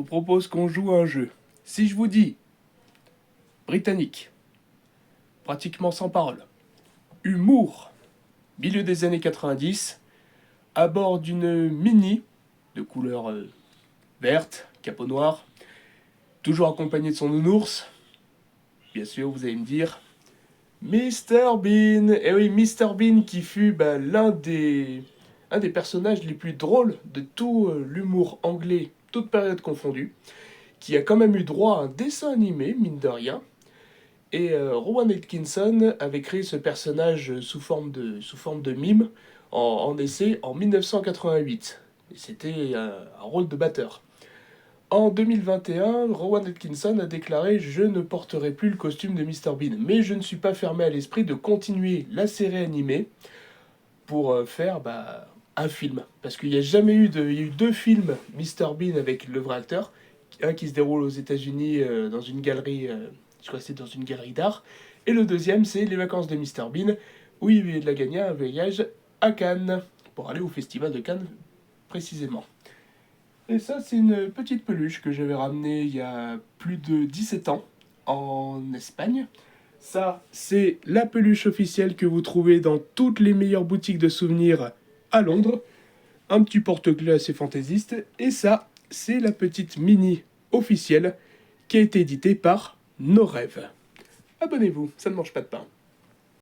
vous propose qu'on joue à un jeu. Si je vous dis britannique, pratiquement sans parole, humour, milieu des années 90, à bord d'une Mini de couleur verte, capot noir, toujours accompagné de son nounours, bien sûr vous allez me dire, Mr Bean. Et oui, Mr Bean qui fut un des personnages les plus drôles de tout l'humour anglais, toute période confondue, qui a quand même eu droit à un dessin animé, mine de rien. Et Rowan Atkinson avait créé ce personnage sous forme de mime en essai en 1988. Et c'était un rôle de batteur. En 2021, Rowan Atkinson a déclaré « Je ne porterai plus le costume de Mr Bean, mais je ne suis pas fermé à l'esprit de continuer la série animée pour faire un film. » Parce qu'il n'y a jamais eu il y a eu deux films Mr Bean avec le vrai acteur, un qui se déroule aux États-Unis dans une galerie, je crois que c'est dans une galerie d'art, et le deuxième c'est Les Vacances de Mr Bean, où il a gagné un voyage à Cannes, pour aller au festival de Cannes précisément. Et ça, c'est une petite peluche que j'avais ramenée il y a plus de 17 ans en Espagne. Ça, c'est la peluche officielle que vous trouvez dans toutes les meilleures boutiques de souvenirs à Londres. Un petit porte-clés assez fantaisiste. Et ça, c'est la petite mini officielle qui a été éditée par Nos Rêves. Abonnez-vous, ça ne mange pas de pain.